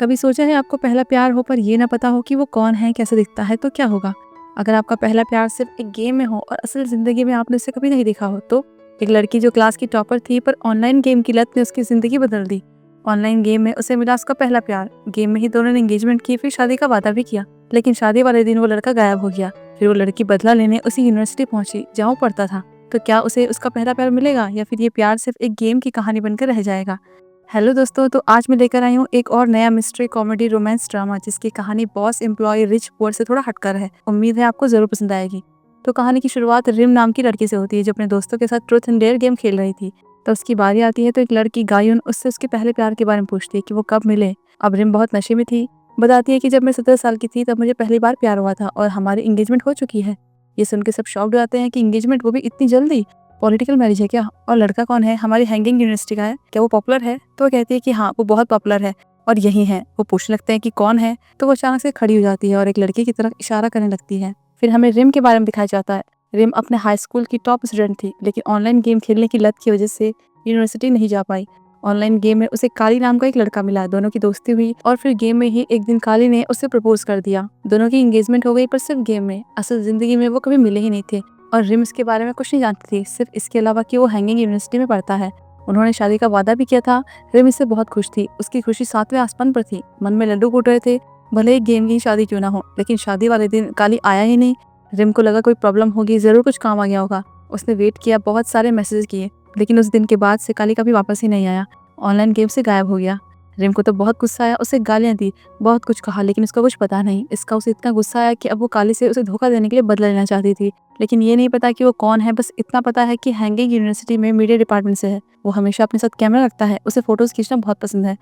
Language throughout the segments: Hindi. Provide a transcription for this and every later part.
कभी सोचा है आपको पहला प्यार हो पर ये ना पता हो कि वो कौन है, कैसे दिखता है, तो क्या होगा? अगर आपका पहला प्यार सिर्फ एक गेम में हो और असल ज़िंदगी में आपने उसे कभी नहीं देखा हो तो? एक लड़की जो क्लास की टॉपर थी पर ऑनलाइन गेम की लत ने उसकी ज़िंदगी बदल दी। ऑनलाइन गेम में उसे मिला उसका पहला प्यार। गेम में ही दोनों ने एंगेजमेंट की, फिर शादी का वादा भी किया। लेकिन शादी वाले दिन वो लड़का गायब हो गया। फिर वो लड़की बदला लेने उसी यूनिवर्सिटी पहुंची जहाँ वो पढ़ता था। तो क्या उसे उसका पहला प्यार मिलेगा या फिर ये प्यार सिर्फ एक गेम की कहानी बनकर रह जाएगा? हेलो दोस्तों, तो आज मैं लेकर आई हूँ एक और नया मिस्ट्री कॉमेडी रोमांस ड्रामा जिसकी कहानी बॉस एम्प्लॉय रिच पुअर से थोड़ा हटकर है। उम्मीद है आपको जरूर पसंद आएगी। तो कहानी की शुरुआत रिम नाम की लड़की से होती है जो अपने दोस्तों के साथ ट्रूथ एंड डेयर गेम खेल रही थी। तो उसकी बारी आती है तो एक लड़की गायुन उससे उसके पहले प्यार के बारे में पूछती है कि वो कब मिले। अब रिम बहुत नशे में थी। बताती है कि जब मैं 17 साल की थी तब मुझे पहली बार प्यार हुआ था और हमारी एंगेजमेंट हो चुकी है। ये सुन के सब शॉक्ड हो जाते हैं कि एंगेजमेंट, वो भी इतनी जल्दी। पॉलिटिकल मैरिज है क्या? और लड़का कौन है? हमारी हैंगिंग यूनिवर्सिटी का है क्या? वो पॉपुलर है? तो वो कहती है कि हाँ, वो बहुत पॉपुलर है और यही है। वो पूछने लगते हैं कि कौन है, तो वो अचानक से खड़ी हो जाती है और एक लड़की की तरफ इशारा करने लगती है। फिर हमें रिम के बारे में दिखाया जाता है। रिम अपने हाई स्कूल की टॉप स्टूडेंट थी, लेकिन ऑनलाइन गेम खेलने की लत की वजह से यूनिवर्सिटी नहीं जा पाई। ऑनलाइन गेम में उसे काली नाम का एक लड़का मिला, दोनों की दोस्ती हुई और फिर गेम में ही एक दिन काली ने उसे प्रपोज कर दिया। दोनों की एंगेजमेंट हो गई, पर सिर्फ गेम में। असल जिंदगी में वो कभी मिले ही नहीं थे और रिम इसके बारे में कुछ नहीं जानती थी, सिर्फ इसके अलावा कि वो हैंगिंग यूनिवर्सिटी में पढ़ता है। उन्होंने शादी का वादा भी किया था। रिम इससे बहुत खुश थी। उसकी खुशी 7वें आसमान पर थी। मन में लड्डू फूट रहे थे, भले ही गेम की शादी क्यों ना हो। लेकिन शादी वाले दिन काली आया ही नहीं। रिम को लगा कोई प्रॉब्लम होगी, जरूर कुछ काम आ गया होगा। उसने वेट किया, बहुत सारे मैसेज किए, लेकिन उस दिन के बाद से काली कभी वापस ही नहीं आया। ऑनलाइन गेम से गायब हो गया। रिम को तो बहुत गुस्सा आया, उसे गालियां दी, बहुत कुछ कहा, लेकिन उसका कुछ पता नहीं। इसका उसे इतना गुस्सा आया कि अब वो काली से उसे धोखा देने के लिए बदला लेना चाहती थी। लेकिन ये नहीं पता कि वो कौन है, बस इतना पता है कि हैंगिंग यूनिवर्सिटी में मीडिया डिपार्टमेंट से है। वो हमेशा अपने साथ कैमरा रखता है, उसे फोटोज खींचना बहुत पसंद है।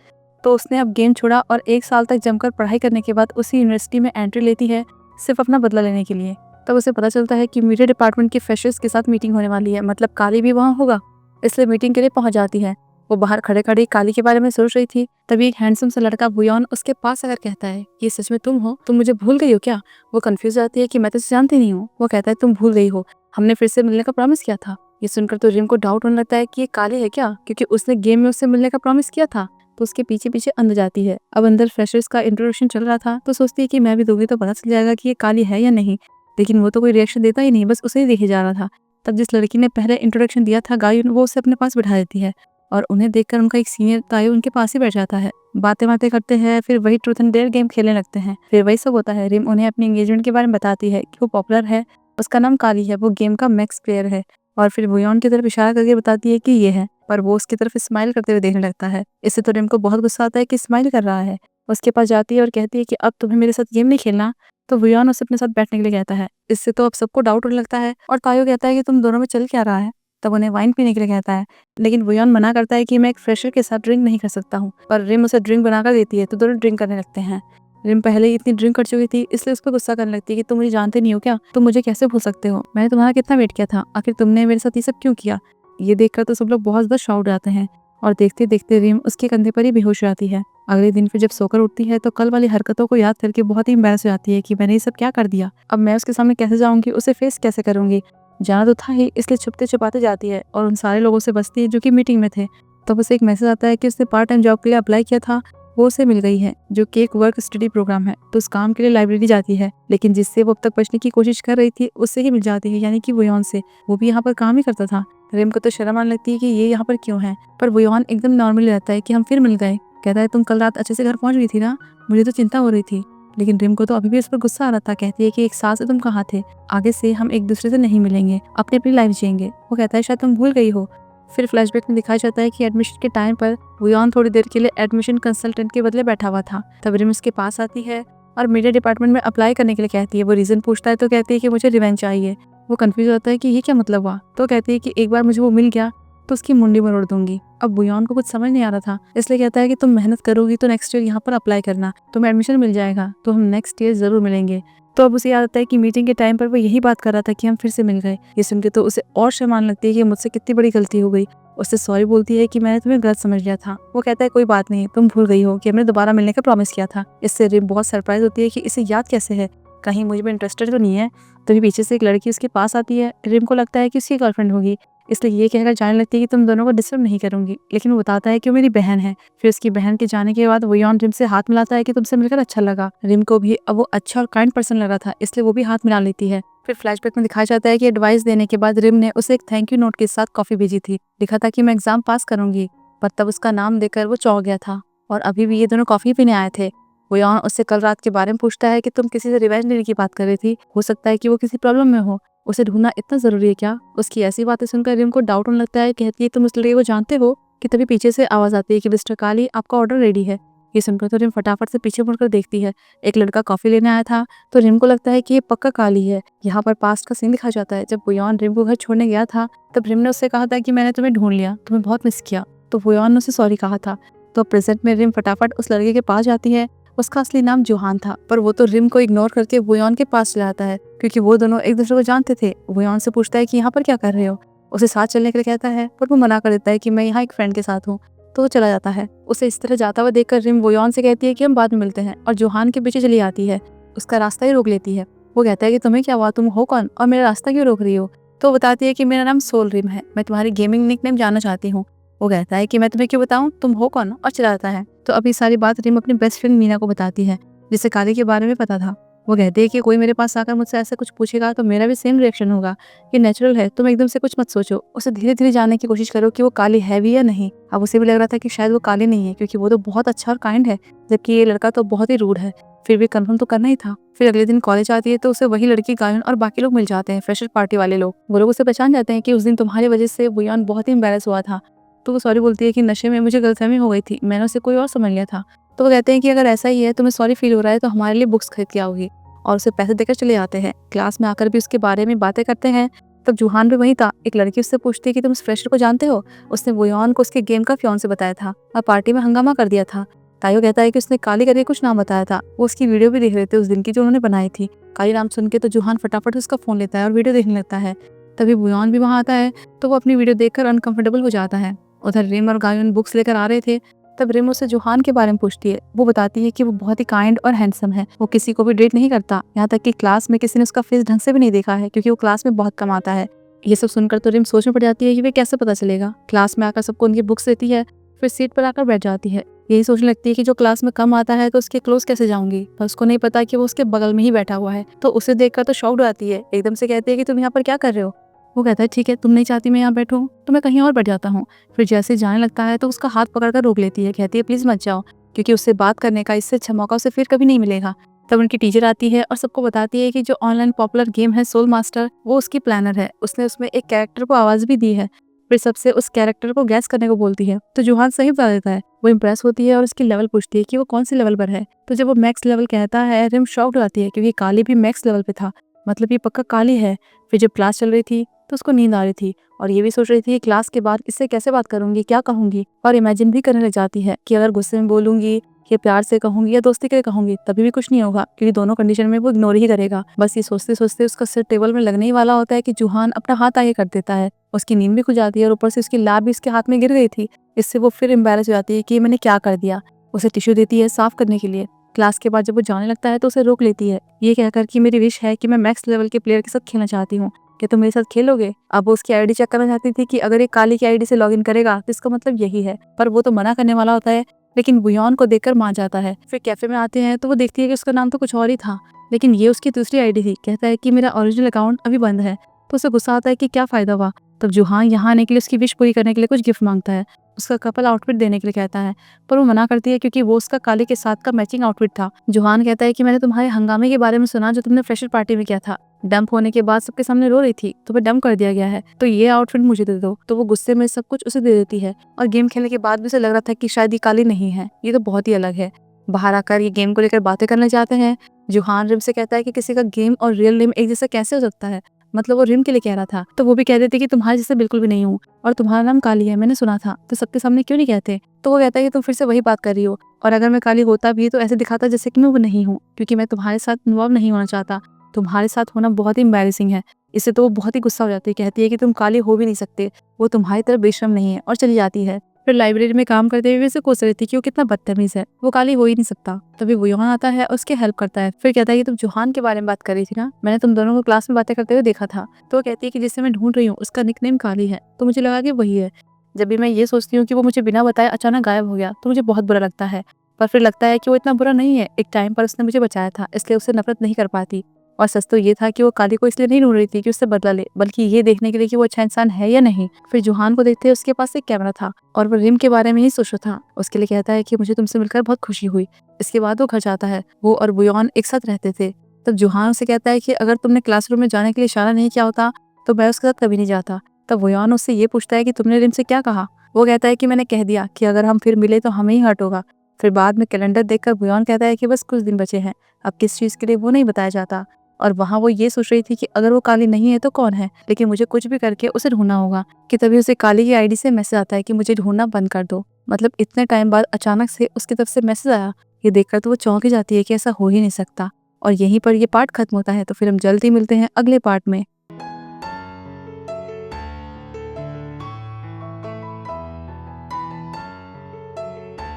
तो उसने अब गेम छोड़ा और 1 साल तक जमकर पढ़ाई करने के बाद उसी यूनिवर्सिटी में एंट्री लेती है, सिर्फ अपना बदला लेने के लिए। तब उसे पता चलता है कि मीडिया डिपार्टमेंट के फ्रेशर्स के साथ मीटिंग होने वाली है, मतलब काली भी वहाँ होगा। इसलिए मीटिंग के लिए पहुंच जाती है। वो बाहर खड़े खड़े काली के बारे में सोच रही थी, तभी एक हैंडसम सा लड़का बुयॉन उसके पास आकर कहता है, ये सच में तुम हो? तुम मुझे भूल गई हो क्या? वो कंफ्यूज जाती है कि मैं तो जानती नहीं हूँ। वो कहता है, तुम भूल गई हो, हमने फिर से मिलने का प्रॉमिस किया था। ये सुनकर तो रिम को डाउट होने लगता है कि ये काली है क्या, क्योंकि उसने गेम में उससे मिलने का प्रॉमिस किया था। तो उसके पीछे पीछे अंदर जाती है। अब अंदर फ्रेशर्स का इंट्रोडक्शन चल रहा था, तो सोचती है कि मैं भी दूंगी तो पता चल जाएगा कि ये काली है या नहीं। लेकिन वो तो कोई रिएक्शन देता ही नहीं, बस उसे ही देखे जा रहा था। तब जिस लड़की ने पहले इंट्रोडक्शन दिया था गायुन, वो उसे अपने पास बिठा देती है और उन्हें देखकर उनका एक सीनियर तायू उनके पास ही बैठ जाता है। बातें करते हैं, फिर वही ट्रूथ एंड डेयर गेम खेलने लगते हैं। फिर वही सब होता है। रिम उन्हें अपनी एंगेजमेंट के बारे में बताती है कि वो पॉपुलर है, उसका नाम काली है, वो गेम का मैक्स प्लेयर है। और फिर बुयॉन की तरफ इशारा करके बताती है कि ये है, पर वो उसकी तरफ स्माइल करते हुए देखने लगता है। इससे तो रिम को बहुत गुस्सा आता है कि स्माइल कर रहा है। उसके पास जाती है और कहती है कि अब तुम्हें मेरे साथ गेम नहीं खेलना। तो बुयॉन उसे अपने साथ बैठने के लिए कहता है। इससे तो अब सबको डाउट होने लगता है और तायो कहता है कि तुम दोनों में चल क्या रहा है। तब उन्हें वाइन पीने के लिए कहता है, लेकिन बुयॉन मना करता है कि मैं एक फ्रेशर के साथ ड्रिंक नहीं कर सकता हूँ। पर रिम उसे ड्रिंक बनाकर देती है, तो दोनों ड्रिंक करने लगते हैं। रिम पहले ही इतनी ड्रिंक कर चुकी थी, इसलिए उस पर गुस्सा करने लगती है कि तुम मुझे जानते नहीं हो क्या? तुम मुझे कैसे भूल सकते हो? मैंने तुम्हारा कितना वेट किया था, आखिर तुमने मेरे साथ ये सब क्यों किया? ये देखकर तो सब लोग बहुत ज्यादा शॉक्ड जाते हैं और देखते देखते रिम उसके कंधे पर ही बेहोश हो जाती है। अगले दिन फिर जब सोकर उठती है तो कल वाली हरकतों को याद करके बहुत ही एम्बैरेस हो जाती है कि मैंने ये सब क्या कर दिया। अब मैं उसके सामने कैसे जाऊंगी, उसे फेस कैसे करूंगी? जाना तो था ही, इसलिए छुपते छुपाते जाती है और उन सारे लोगों से बचती है जो कि मीटिंग में थे। तब उसे एक मैसेज आता है कि उसने पार्ट टाइम जॉब के लिए अप्लाई किया था, वो उसे मिल गई है, जो कि एक वर्क स्टडी प्रोग्राम है। तो उस काम के लिए लाइब्रेरी जाती है, लेकिन जिससे वो अब तक बचने की कोशिश कर रही थी उससे ही मिल जाती है, यानी कि बुयॉन से। वो भी यहाँ पर काम ही करता था। रिम को तो शर्म आने लगती है कि ये यहाँ पर क्यों है, पर बुयॉन एकदम नॉर्मली रहता है कि हम फिर मिल गए। कहता है, तुम कल रात अच्छे से घर पहुंच गई थी ना? मुझे तो चिंता हो रही थी। लेकिन रिम को तो अभी भी इस पर गुस्सा आ रहा था। कहती है कि 1 साल से तुम कहाँ थे? आगे से हम एक दूसरे से नहीं मिलेंगे, अपनी अपनी लाइफ जिएंगे। वो कहता है, शायद तुम भूल गई हो। फिर फ्लैशबैक में दिखाया जाता है कि एडमिशन के टाइम पर बुयॉन थोड़ी देर के लिए एडमिशन कंसल्टेंट के बदले बैठा हुआ था। तब रिम उसके पास आती है और मीडिया डिपार्टमेंट में अप्लाई करने के लिए कहती है। वो रीजन पूछता है तो कहती है कि मुझे रिवेंज चाहिए। वो कंफ्यूज होता है कि ये क्या मतलब हुआ। तो कहती है कि एक बार मुझे वो मिल गया तो उसकी मुंडी मरोड़ दूंगी। अब बुयॉन को कुछ समझ नहीं आ रहा था, इसलिए कहता है कि तुम मेहनत करोगी तो नेक्स्ट ईयर यहाँ पर अप्लाई करना, तुम्हें एडमिशन मिल जाएगा, तो हम नेक्स्ट ईयर जरूर मिलेंगे। तो अब उसे याद आता है कि मीटिंग के टाइम पर वो यही बात कर रहा था कि हम फिर से मिल गए। ये सुन के तो उसे और शर्म आने लगती है कि मुझसे कितनी बड़ी गलती हो गई। उससे सॉरी बोलती है कि मैंने तुम्हें गलत समझ लिया था। वो कहता है, कोई बात नहीं, तुम भूल गई हो कि हमने दोबारा मिलने का प्रॉमिस किया था। इससे रिम बहुत सरप्राइज होती है कि इसे याद कैसे है, कहीं मुझे में इंटरेस्टेड तो नहीं है। तभी पीछे से एक लड़की उसके पास आती है। रिम को लगता है कि उसकी गर्लफ्रेंड होगी, इसलिए ये कहकर जाने लगती है कि तुम दोनों को डिस्टर्ब नहीं करूंगी, लेकिन वो बताता है कि वो मेरी बहन है। फिर उसकी बहन के जाने के बाद वुयोन रिम से हाथ मिलाता है कि तुमसे मिलकर अच्छा लगा। रिम को भी अब वो अच्छा और काइंड पर्सन लग रहा था, इसलिए वो भी हाथ मिला लेती है। फिर फ्लैशबैक में दिखाया जाता है कि एडवाइस देने के बाद रिम ने उसे एक थैंक यू नोट के साथ कॉफी भेजी थी। लिखा था कि मैं एग्जाम पास करूंगी, पर तब उसका नाम देखकर वो चौंक गया था और अभी भी ये दोनों कॉफी पीने आए थे। वुयोन उससे कल रात के बारे में पूछता है कि तुम किसी से रिवेंज लेने की बात कर रही थी, हो सकता है कि वो किसी प्रॉब्लम में हो, उसे ढूंढना इतना जरूरी है क्या? उसकी ऐसी बातें सुनकर रिम को डाउट होने लगता है। कहती है तुम उस लड़के को जानते हो? कि तभी पीछे से आवाज आती है कि मिस्टर काली आपका ऑर्डर रेडी है। ये सुनकर तो रिम फटाफट से पीछे मुड़कर देखती है। एक लड़का कॉफी लेने आया था, तो रिम को लगता है कि ये पक्का काली है। यहाँ पर पास्ट का सीन दिखाया जाता है। जब वुयोन रिम को घर छोड़ने गया था, तब रिम ने उससे कहा था कि मैंने तुम्हें ढूंढ लिया, तुम्हें बहुत मिस किया। तो वुयोन ने उसे सॉरी कहा था। तो प्रेजेंट में रिम फटाफट उस लड़के के पास जाती है। उसका असली नाम जोहान था, पर वो तो रिम को इग्नोर करके वुयोन के पास चला जाता है, क्योंकि वो दोनों एक दूसरे को जानते थे। वुयोन से पूछता है कि यहाँ पर क्या कर रहे हो? उसे साथ चलने के लिए कहता है, पर वो मना कर देता है कि मैं यहाँ एक फ्रेंड के साथ हूँ। तो वो चला जाता है। उसे इस तरह जाता हुआ देखकर रिम वुयोन से कहती है कि हम बाद में मिलते हैं, और जोहान के पीछे चली आती है। उसका रास्ता ही रोक लेती है। वो कहता है कि तुम्हें क्या हुआ, तुम हो कौन और मेरा रास्ता क्यों रोक रही हो? तो वो बताती है कि मेरा नाम सोल रिम है, मैं तुम्हारी गेमिंग निकनेम जानना चाहती हूँ। वो कहता है कि मैं तुम्हें क्यों बताऊं, तुम हो कौन, और चला जाता है। तो अभी सारी बात रिम अपनी बेस्ट फ्रेंड मीना को बताती है, जिसे काली के बारे में पता था। वो कहते हैं कि कोई मेरे पास आकर मुझसे ऐसा कुछ पूछेगा तो मेरा भी सेम रिएक्शन होगा। ये नेचुरल है, तुम एकदम से कुछ मत सोचो, उसे धीरे धीरे जानने की कोशिश करो कि वो काली है भी या नहीं। अब उसे भी लग रहा था कि शायद वो काली नहीं है, क्योंकि वो तो बहुत अच्छा और काइंड है, जबकि ये लड़का तो बहुत ही रूड है। फिर भी कंफर्म तो करना ही था। फिर अगले दिन कॉलेज आती है तो उसे वही लड़की गायन और बाकी लोग मिल जाते हैं, फ्रेशर पार्टी वाले लोग। वो लोग उसे पहचान जाते हैं कि उस दिन तुम्हारी वजह से वुयोन बहुत ही एम्बैरेस हुआ था। तो वो सॉरी बोलती है कि नशे में मुझे गलतफहमी हो गई थी, मैंने उसे कोई और समझ लिया था। तो वो कहते हैं कि अगर ऐसा ही है, तुम्हें सॉरी फील हो रहा है, तो हमारे लिए बुक्स खरीद के आओगी, और उसे पैसे देकर चले जाते हैं। क्लास में आकर भी उसके बारे में बातें करते हैं। तब जूहान भी वहीं था। एक लड़की उससे पूछती है कि तुम उस फ्रेशर को जानते हो? उसने वुयोन को उसके गेम का फियांसे बताया था और पार्टी में हंगामा कर दिया था। तायो कहता है कि उसने काली करके कुछ नाम बताया था। वो उसकी वीडियो भी देख रहे थे उस दिन की, जो उन्होंने बनाई थी। काली नाम सुन के तो जूहान फटाफट उसका फोन लेता है और वीडियो देखने लगता है। तभी वुयोन भी वहाँ आता है, तो वो अपनी वीडियो देखकर अनकंफर्टेबल हो जाता है। उधर रिम और गायन बुक्स लेकर आ रहे थे। तब रिम उससे जूहान के बारे में पूछती है। वो बताती है कि वो बहुत ही काइंड और हैंडसम है, वो किसी को भी डेट नहीं करता, यहाँ तक कि क्लास में किसी ने उसका फेस ढंग से भी नहीं देखा है, क्योंकि वो क्लास में बहुत कम आता है। ये सब सुनकर तो रिम सोच में पड़ जाती है कि वे कैसे पता चलेगा। क्लास में आकर सबको उनकी बुक्स देती है, फिर सीट पर आकर बैठ जाती है। यही सोचने लगती है कि जो क्लास में कम आता है तो उसके क्लोज कैसे जाऊंगी, पर उसको नहीं पता कि वो उसके बगल में ही बैठा हुआ है। तो उसे देखकर तो शॉक्ड हो जाती है। एकदम से कहती है कि तुम यहाँ पर क्या कर रहे हो? वो कहता है ठीक है, तुम नहीं चाहती मैं यहाँ बैठूं तो मैं कहीं और बैठ जाता हूँ। फिर जैसे जाने लगता है तो उसका हाथ पकड़कर रोक लेती है। कहती है प्लीज मत जाओ, क्योंकि उससे बात करने का इससे अच्छा मौका उसे फिर कभी नहीं मिलेगा। तब उनकी टीचर आती है और सबको बताती है कि जो ऑनलाइन पॉपुलर गेम है सोल मास्टर, वो उसकी प्लानर है। उसने उसमें एक कैरेक्टर को आवाज भी दी है। फिर सबसे उस कैरेक्टर को गैस करने को बोलती है, तो जूहान सही बता देता है। वो इम्प्रेस होती है और उसकी लेवल पूछती है कि वो कौन सी लेवल पर है। तो जब वो मैक्स लेवल कहता है, रिम शॉक्ड हो जाती है, क्योंकि काली भी मैक्स लेवल पे था, मतलब ये पक्का काली है। फिर जब क्लास चल रही थी तो उसको नींद आ रही थी, और ये भी सोच रही थी कि क्लास के बाद इससे कैसे बात करूंगी, क्या कहूंगी, और इमेजिन भी करने लग जाती है कि अगर गुस्से में बोलूंगी या प्यार से कहूंगी या दोस्ती के लिए कहूंगी, तभी भी कुछ नहीं होगा, क्योंकि दोनों कंडीशन में वो इग्नोर ही करेगा। बस ये सोचते सोचते उसका सिर टेबल में लगने ही वाला होता है कि जूहान अपना हाथ आगे कर देता है। उसकी नींद भी खुल जाती है और ऊपर से उसकी लैब भी उसके हाथ में गिर गई थी। इससे वो फिर एम्बैरेस हो जाती है कि मैंने क्या कर दिया। उसे टिश्यू देती है साफ करने के लिए। क्लास के बाद जब वो जाने लगता है तो उसे रोक लेती है, ये कहकर कि मेरी विश है कि मैं मैक्स लेवल के प्लेयर के साथ खेलना चाहती हूँ, कि तुम मेरे साथ खेलोगे। अब वो उसकी आईडी चेक करना चाहती थी कि अगर ये काली की आईडी से लॉगिन करेगा तो इसका मतलब यही है, पर वो तो मना करने वाला होता है, लेकिन वुयोन को देखकर मान जाता है। फिर कैफे में आते हैं तो वो देखती है कि उसका नाम तो कुछ और ही था, लेकिन ये उसकी दूसरी आईडी थी। कहता है कि मेरा ओरिजिनल अकाउंट अभी बंद है। तो उसे गुस्सा आता है कि क्या फायदा हुआ। तब जूहान यहाँ आने के लिए उसकी विश पूरी करने के लिए कुछ गिफ्ट मांगता है। उसका कपल आउटफिट देने के लिए कहता है, पर वो मना करती है, क्योंकि वो उसका काली के साथ का मैचिंग आउटफिट था। जूहान कहता है कि मैंने तुम्हारे हंगामे के बारे में सुना जो तुमने फ्रेशर पार्टी में किया था। डंप होने के बाद सबके सामने रो रही थी, तुम्हें डंप कर दिया गया है, तो ये आउटफिट मुझे दे दो। तो वो गुस्से में सब कुछ उसे दे देती है, और गेम खेलने के बाद भी उसे लग रहा था कि शायद ये काली नहीं है, ये तो बहुत ही अलग है। बाहर आकर ये गेम को लेकर बातें करने जाते हैं। जूहान रिम से कहता है कि किसी का गेम और रियल नेम एक जैसा कैसे हो सकता है, मतलब वो रिम के लिए कह रहा था। तो वो भी कह देते कि तुम्हारे जैसे बिल्कुल भी नहीं हूँ, और तुम्हारा नाम काली है, मैंने सुना था, तो सबके सामने क्यों नहीं कहते। तो वो कहता है कि तुम फिर से वही बात कर रही हो, और अगर मैं काली होता भी तो ऐसे दिखाता जैसे कि मैं वो नहीं हूँ, क्योंकि मैं तुम्हारे साथ इन्वॉल्व नहीं होना चाहता। तुम्हारे साथ होना बहुत ही एम्बैरेसिंग है। इससे तो वो बहुत ही गुस्सा हो जाती है। कहती है कि तुम काली हो भी नहीं सकते, वो तुम्हारी तरह बेशर्म नहीं है, और चली जाती है। फिर लाइब्रेरी में काम करते हुए उसे कोस रही थी कि वो कितना बदतमीज है, वो काली हो ही नहीं सकता। तभी वुयोन आता है, उसकी हेल्प करता है। फिर कहता है कि तुम जुहान के बारे में बात कर रही थी ना, मैंने तुम दोनों को क्लास में बातें करते हुए देखा था। तो वो कहती है कि जिसे मैं ढूंढ रही हूँ उसका निकनेम काली है, तो मुझे लगा कि वही है। जब भी मैं ये सोचती हूँ कि वो मुझे बिना बताए अचानक गायब हो गया, तो मुझे बहुत बुरा लगता है। पर फिर लगता है कि वो इतना बुरा नहीं है, एक टाइम पर उसने मुझे बचाया था, इसलिए उससे नफरत नहीं कर पाती। और सच तो ये था कि वो काली को इसलिए नहीं ढूंढ रही थी कि उससे बदला ले, बल्कि ये देखने के लिए कि वो अच्छा इंसान है या नहीं। फिर जुहान को देखते ही उसके पास एक कैमरा था और वो रिम के बारे में ही सोच रहा था। उसके लिए कहता है कि मुझे तुमसे मिलकर बहुत खुशी हुई। इसके बाद वो घर जाता है। वो और वुयोन एक साथ रहते थे। तब जुहान उसे कहता है कि अगर तुमने क्लासरूम में जाने के लिए इशारा नहीं किया होता तो मैं उसके साथ कभी नहीं जाता। तब वुयोन उससे ये पूछता है कि तुमने रिम से क्या कहा। वो कहता है कि मैंने कह दिया कि अगर हम फिर मिले तो हमें ही हर्ट होगा। फिर बाद में कैलेंडर देखकर वुयोन कहता है कि बस कुछ दिन बचे हैं, अब किस चीज के लिए वो नहीं बताया जाता। और वहाँ वो ये सोच रही थी कि अगर वो काली नहीं है तो कौन है, लेकिन मुझे कुछ भी करके उसे ढूंढना होगा। कि तभी उसे काली की आईडी से मैसेज आता है कि मुझे ढूंढना बंद कर दो। मतलब इतने टाइम बाद अचानक से उसकी तरफ से मैसेज आया। ये देखकर तो वो चौंक ही जाती है कि ऐसा हो ही नहीं सकता। और यहीं पर ये पार्ट खत्म होता है। तो फिर हम जल्द ही मिलते हैं अगले पार्ट में।